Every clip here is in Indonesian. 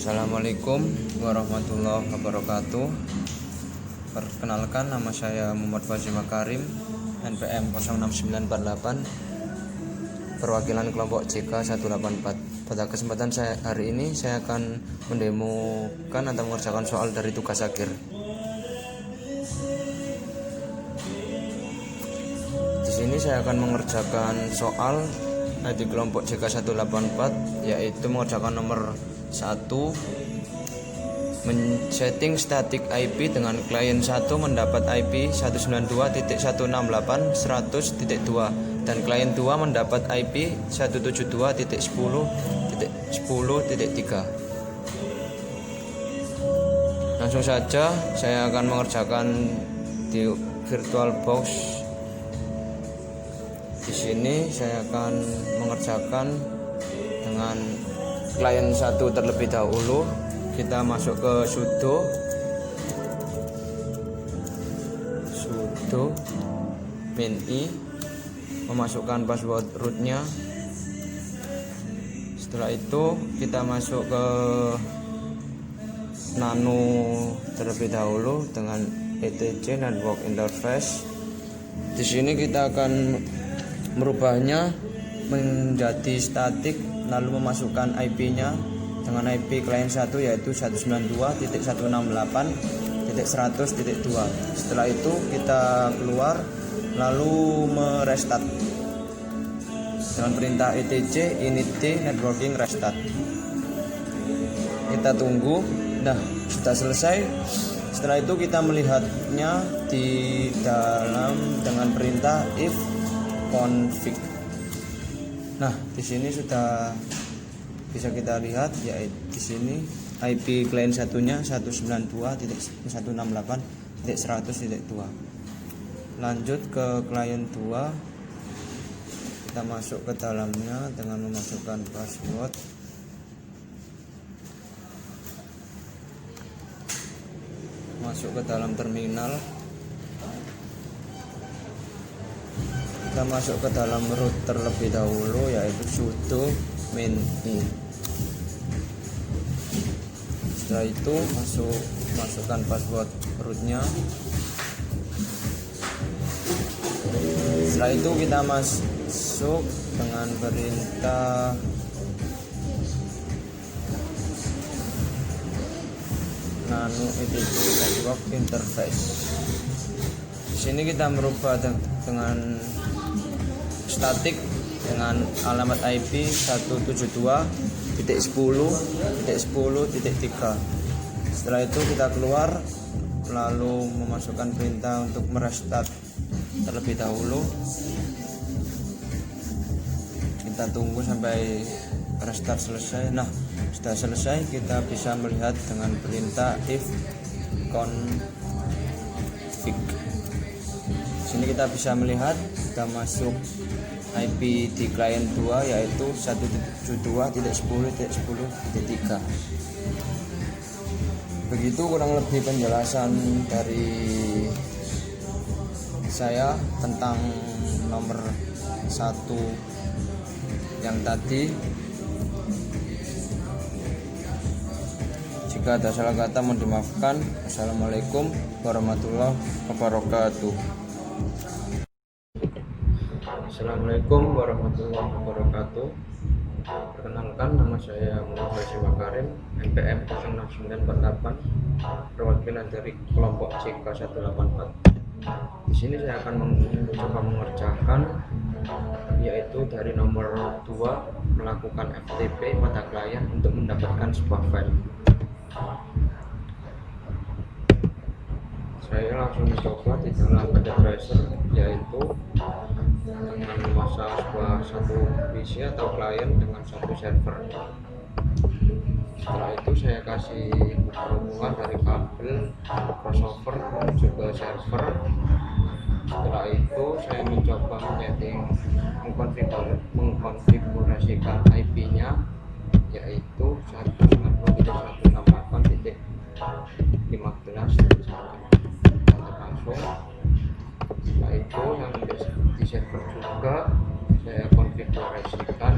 Assalamualaikum warahmatullahi wabarakatuh. Perkenalkan, nama saya Muhammad Fazil Makarim, NPM 06948, perwakilan kelompok CK184. Pada kesempatan saya hari ini, saya akan mendemokan atau mengerjakan soal dari tugas akhir. Di sini saya akan mengerjakan soal di kelompok CK184, yaitu mengerjakan nomor 1, men-setting static IP dengan klien 1 mendapat IP 192.168.100.2 dan klien 2 mendapat IP 172.10.10.3. Langsung saja saya akan mengerjakan di VirtualBox. Di sini saya akan mengerjakan dengan klien 1 terlebih dahulu. Kita masuk ke sudo min-i, memasukkan password rootnya. Setelah itu kita masuk ke nano terlebih dahulu dengan etc network interface. Di sini kita akan merubahnya menjadi static, lalu memasukkan IP-nya dengan IP klien 1 yaitu 192.168.100.2. Setelah itu kita keluar lalu merestart dengan perintah etc init networking restart. Kita tunggu. Nah, sudah selesai. Setelah itu kita melihatnya di dalam dengan perintah if config. Nah, di sini sudah bisa kita lihat, yaitu di sini IP klien satunya 192.168.100.2. Lanjut ke klien 2. Kita masuk ke dalamnya dengan memasukkan password. Masuk ke dalam terminal. Kita masuk ke dalam root terlebih dahulu, yaitu sudo min-i. Setelah itu masukkan password rootnya. Setelah itu kita masuk dengan perintah nano etc network interface. Di sini kita merubah dengan static dengan alamat IP 172.10.10.3. Setelah itu kita keluar lalu memasukkan perintah untuk merestart terlebih dahulu. Kita tunggu sampai restart selesai. Nah, sudah selesai. Kita bisa melihat dengan perintah if config. Sini kita bisa melihat kita masuk IP di klien 2 yaitu 172.10.10.3. Begitu kurang lebih penjelasan dari saya tentang nomor 1 yang tadi. Jika ada salah kata mohon dimaafkan. Assalamualaikum warahmatullahi wabarakatuh. Assalamualaikum warahmatullahi wabarakatuh. Perkenalkan, nama saya Muhammad Fazil Makarim, NPM 06948, perwakilan dari kelompok CK184. Di sini saya akan mencoba mengerjakan, yaitu dari nomor 2, melakukan FTP pada klien untuk mendapatkan sebuah file. Saya langsung mencoba di dalam web browser, yaitu dengan memasang satu PC atau klien dengan satu server. Setelah itu saya kasih hubungan dari kabel crossover menuju ke server. Setelah itu saya mencoba mengkonfigurasikan IP-nya, yaitu 192.168.15. Setelah itu yang di server juga saya konfigurasikan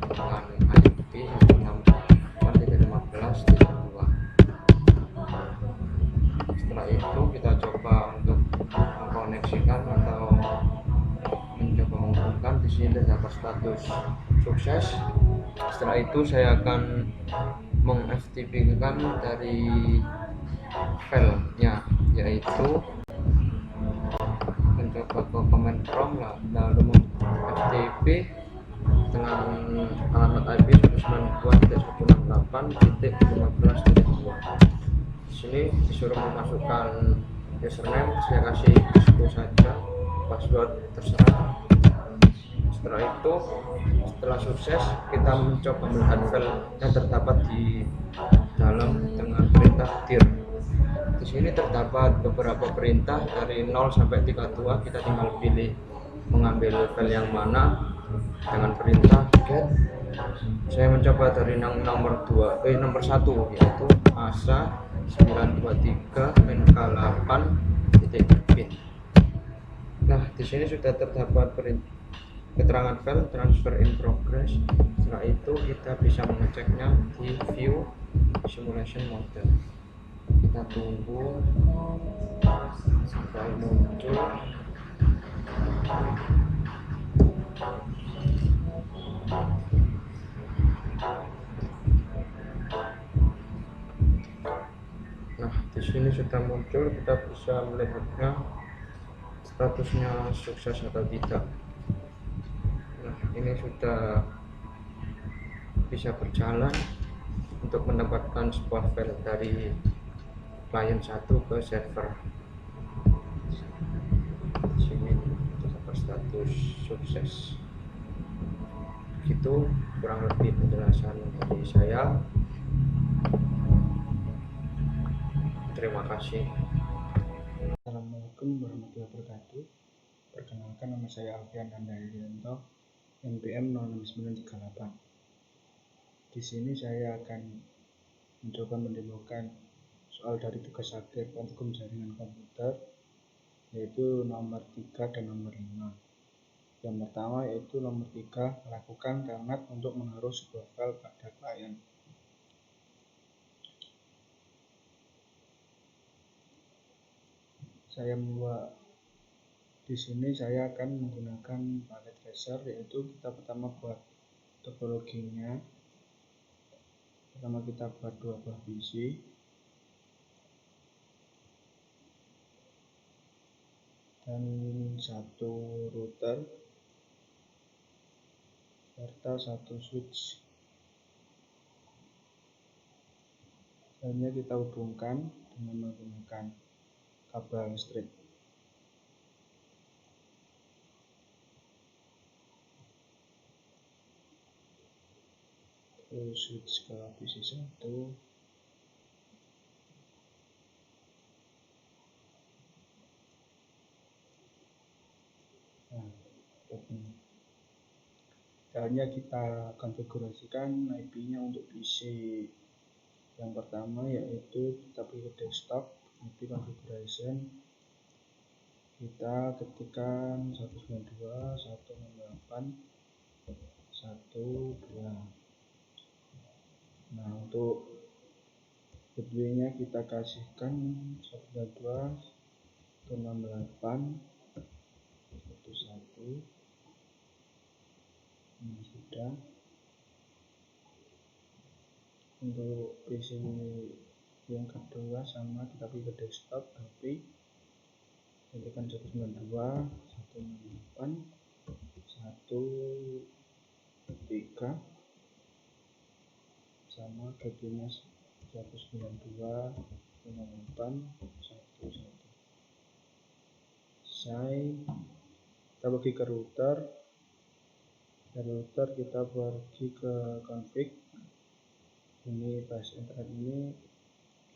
dengan IP 168.15. sukses. Setelah itu saya akan meng-FTP-kan dari filenya, yaitu mencoba ke command prompt lalu meng-FTP dengan alamat IP 192.168.15.2. Di sini disuruh memasukkan username, saya kasih disco saja, password terserah. Setelah itu, setelah sukses, kita mencoba melihat file yang terdapat di dalam dengan perintah dir. Di sini terdapat beberapa perintah dari 0 sampai 32. Kita tinggal pilih mengambil file yang mana dengan perintah get. Saya mencoba dari nomor 1, yaitu asa 923 -8.bin. Nah, di sini sudah terdapat keterangan file transfer in progress. Setelah itu kita bisa mengeceknya di view simulation model. Kita tunggu sampai muncul. Nah, di sini sudah muncul, kita bisa melihatnya statusnya sukses atau tidak. Nah, ini sudah bisa berjalan untuk mendapatkan sebuah file dari client 1 ke server. Di sini terdapat status sukses. Begitu kurang lebih penjelasan dari saya. Terima kasih. Assalamualaikum warahmatullahi wabarakatuh. Perkenalkan, nama saya Alfian Andarianto, NPM 06938. Di sini saya akan mencoba mendemokan soal dari tugas akhir praktikum jaringan komputer, yaitu nomor 3 dan nomor 5. Yang pertama yaitu nomor 3, lakukan telnet untuk menaruh sebuah file pada klien. Di sini saya akan menggunakan paket tracer, yaitu kita pertama buat topologinya. Pertama kita buat 2 buah PC, dan 1 router serta 1 switch. Filenya kita hubungkan dengan menggunakan kabel listrik. Terus switch ke PC 1. Nah, caranya kita konfigurasikan IP-nya untuk PC yang pertama, yaitu kita pilih desktop, IP configuration, kita ketikkan 192.168.1.2. Nah, untuk gateway-nya kita kasihkan 192.168.1.1. Ini sudah. Untuk PC yang kedua sama, kita pilih ke desktop, HP, ketikkan 192.168.1.3 sama gateway-nya 192.168.1.1. Kita pergi ke router. Dari router kita pergi ke config. Ini pas internet ini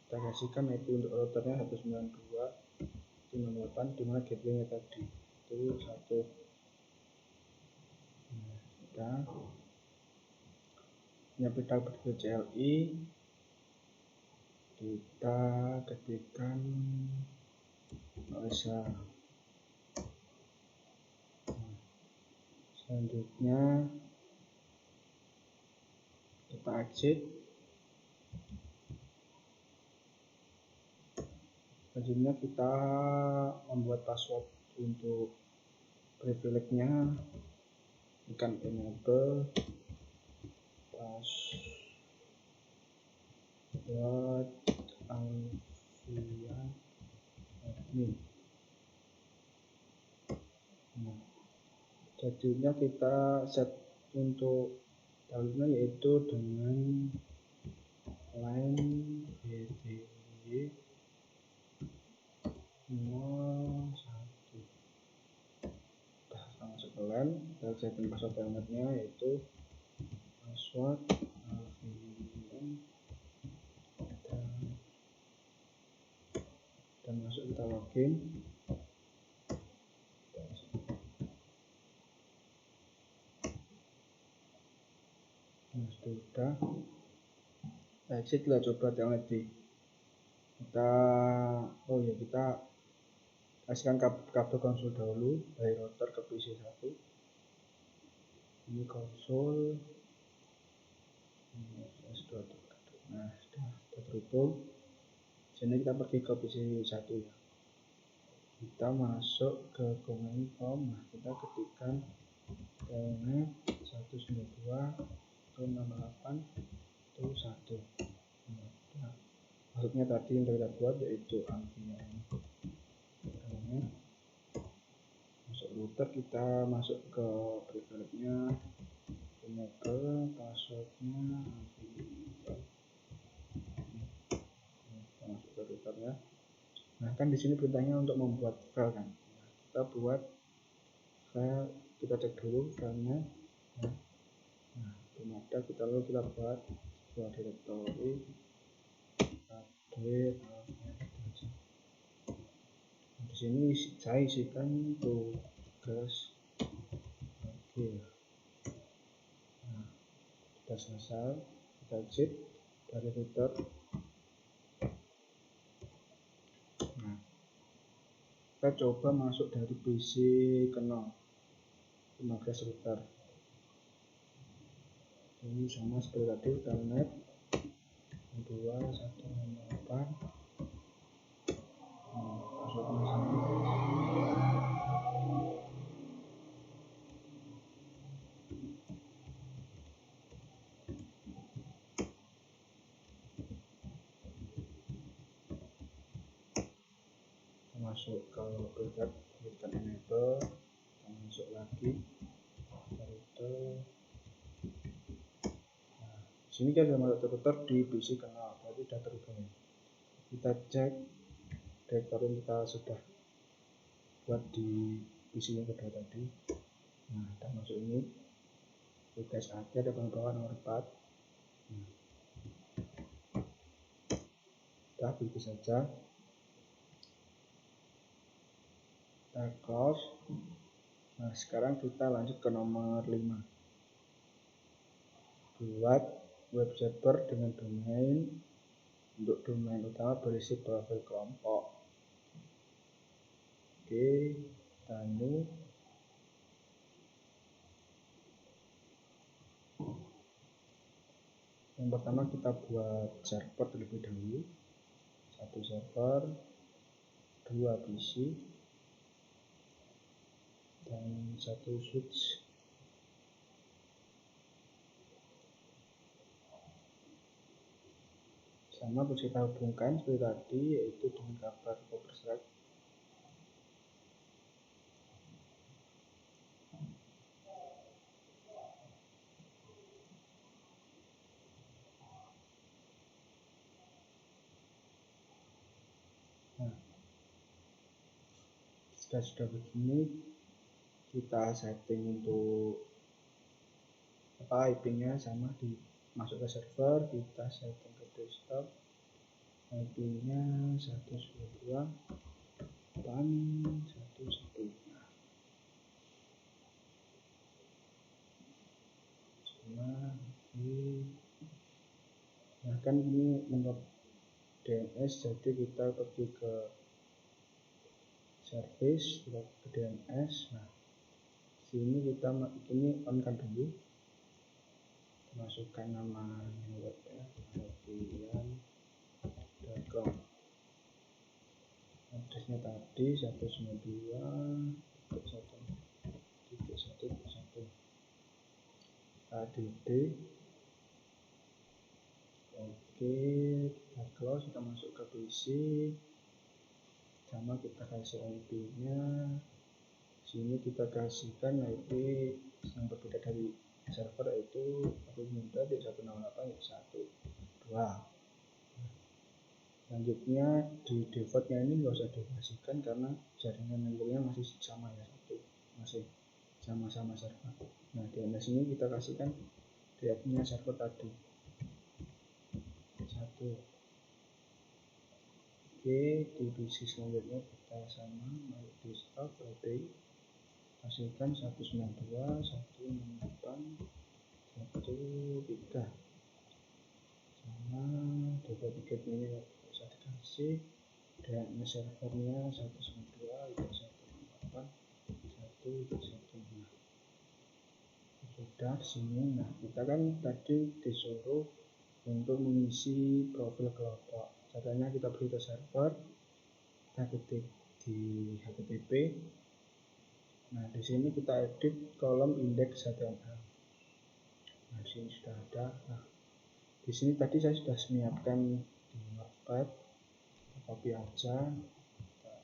kita kasihkan IP untuk routernya 192.168, dimana gateway-nya tadi itu 1. Nah, kita nyapit ke CLI, kita ketikkan OSA. Selanjutnya kita exit. Selanjutnya kita membuat password untuk privilege-nya, tekan enable, password Alfian admin. Nah, jadinya kita set untuk jalurnya yaitu dengan line btw 01. Kita masuk ke line, kita setting password telnetnya yaitu password Alfian dan masuk kita login. Nah, sudah exit lah, coba telnet di kita kita kasihkan kabel konsol dahulu dari router ke PC 1. Ini konsol, nah sudah terhubung. Sini kita pergi ke PC 1 ya. Kita masuk ke command prompt. Nah, kita ketikkan telnet 192.168.1. Nah, maksudnya tadi yang kita buat yaitu Alfian telnet. Masuk router, kita masuk ke preferensinya, enable passwordnya Alfian. Kita masuk ke routernya. Nah, kan di sini perintahnya untuk membuat file kan. Nah, kita buat file, kita cek dulu filenya. Nah, belum ada, kita buat sebuah directory update. Di sini saya isikan tugas oke. Nah, sudah selesai, kita exit dari router. Nah, kita coba masuk dari PC ke 0 15 router. Ini sama seperti tadi, telnet 2.168. Passwordnya sama. Masuk ke produk, berikan enable, kita masuk lagi ke router. Nah, sini kan sudah masuk ke router di PC kenal, berarti sudah terhubung. Kita cek directory yang kita sudah buat di PC yang kedua tadi. Nah, kita masuk ini, tugas aja ada bawah nomor 4. Nah, kita begitu saja. Kita close. Nah, sekarang kita lanjut ke nomor 5. Buat web server dengan domain. Untuk domain utama berisi profil kelompok. Oke, kita new. Yang pertama kita buat server terlebih dahulu. 1 server, 2 PC, dan 1 switch. Sama harus kita hubungkan seperti tadi, yaitu dengan kabel overstreak. Nah, jika sudah begini, kita setting untuk IP-nya sama, masuk ke server, kita setting ke desktop, IP-nya 192.168.1. Nah, kan ini menurut DNS, jadi kita pergi ke service, kita ke DNS. Nah, sini kita ini on kan dulu, masukkan nama webnya alfian.com. Addressnya tadi 192.1.1.1 add, Oke, kita close, kita masuk ke PC. Sama kita kasih IP nya. Sini kita kasihkan IP yang berbeda dari server, yaitu aku minta di 168.1.2. Selanjutnya di defaultnya ini nggak usah dikasihkan karena jaringan networknya masih sama ya, masih sama-sama server. Nah di sini kita kasihkan DF-nya server tadi 1. Oke, di PC selanjutnya kita sama di start IP kasihkan 192.168.1.3 sama default tiket ini bisa dikasih dan servernya 192.168.1.1. Sudah sini. Nah kita kan tadi disuruh untuk mengisi profil kelompok. Caranya kita pergi ke server, kita ketik di HTTP. Nah di sini kita edit kolom indeks HTML. Nah di sini sudah ada. Nah di sini tadi saya sudah menyiapkan di Notepad. Kita copy aja, kita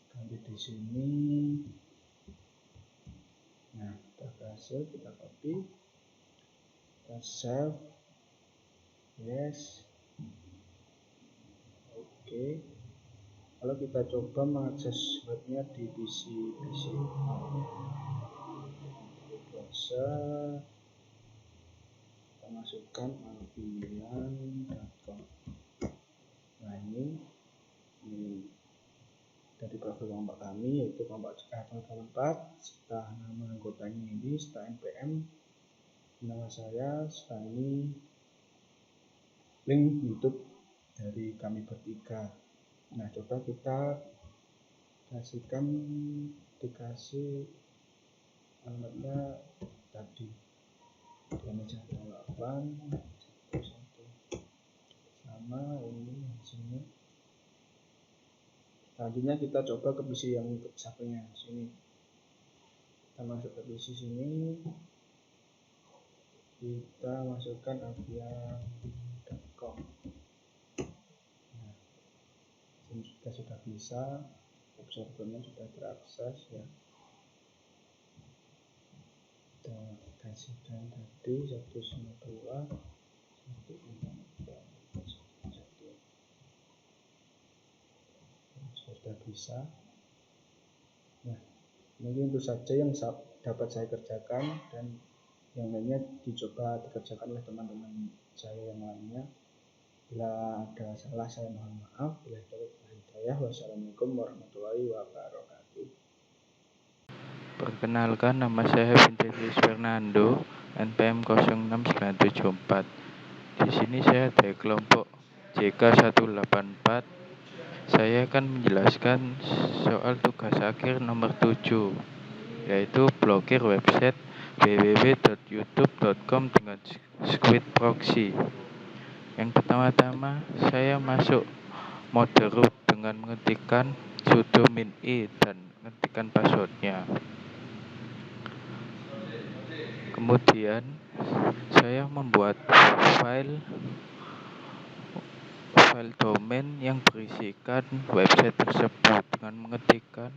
ganti di sini. Nah kita berhasil, kita copy, kita save, yes. Oke. Kalau kita coba mengakses webnya di PC browser, kita masukkan alfian.com. Nah ini dari profil kelompok kami, yaitu kelompok keempat. Setelah nama anggotanya ini, setelah npm nama saya, setelah ini link YouTube dari kami bertiga. Nah coba kita dikasih alamatnya tadi dan 8 sama ini hasilnya. Selanjutnya kita coba ke PC yang satunya sini. Kita masuk ke PC sini, kita masukkan alfian.com. Nah, ini sudah bisa, web servernya sudah terakses ya. Kita kasihkan tadi 192.168.1.1. Sudah bisa. Nah ini tentu saja yang dapat saya kerjakan, dan yang lainnya dicoba dikerjakan oleh teman-teman saya yang lainnya. Bila ada salah saya mohon maaf. Bila hidayah, wassalamualaikum warahmatullahi wabarakatuh. Perkenalkan, nama saya Vincenus Fernando, NPM 06974. Di sini saya dari kelompok JK184. Saya akan menjelaskan soal tugas akhir nomor 7, yaitu blokir website www.youtube.com dengan squid proxy. Yang pertama-tama saya masuk mode root dengan mengetikkan sudo min i dan mengetikkan passwordnya. Kemudian saya membuat file domain yang berisikan website tersebut dengan mengetikkan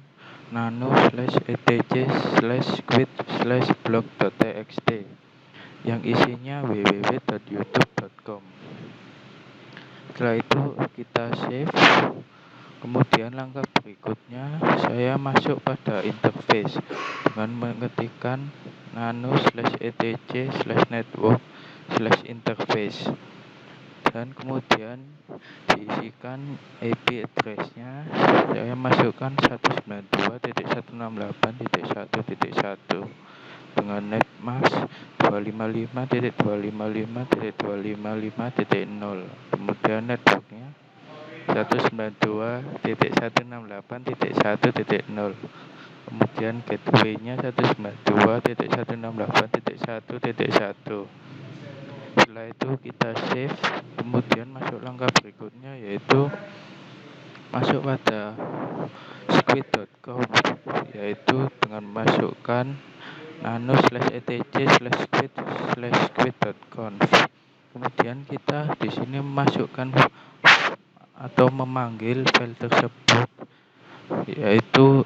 nano/etc/squid/blog.txt yang isinya www.youtube.com. Setelah itu kita save. Kemudian langkah berikutnya saya masuk pada interface dengan mengetikkan nano/etc/network/interface dan kemudian diisikan IP address-nya. Saya masukkan 192.168.1.1 dengan netmask 255.255.255.0. Kemudian networknya 192.168.1.0. Kemudian gateway-nya 192.168.1.1. Setelah itu kita save. Kemudian masuk langkah berikutnya, yaitu masuk pada squid.com, yaitu dengan memasukkan nano/etc/squid/squid.conf. Kemudian kita kita di sini memasukkan atau memanggil file tersebut, yaitu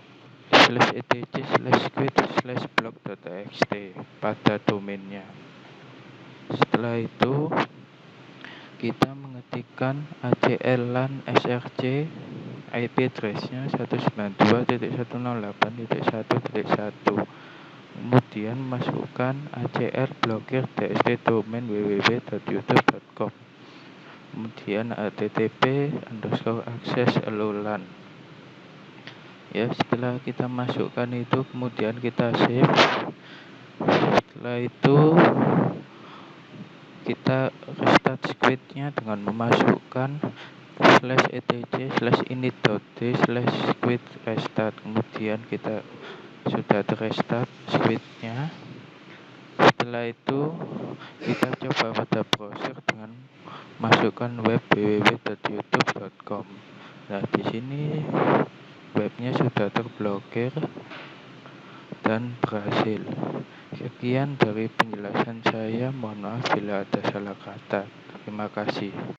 /etc/squid/block.txt pada domainnya. Setelah itu kita mengetikkan acl/lan src IP address-nya 192.168.1.1, kemudian masukkan acl blokir txt domain www.youtube.com, kemudian http://access allow lan. Ya, setelah kita masukkan itu, kemudian kita save. Setelah itu kita restart squid-nya dengan memasukkan /etc/init.d/squid restart. Kemudian kita sudah terrestart squid-nya. Setelah itu kita coba pada browser dengan masukkan web www.youtube.com. Nah, di sini webnya sudah terblokir dan berhasil. Sekian dari penjelasan saya, mohon maaf bila ada salah kata. Terima kasih.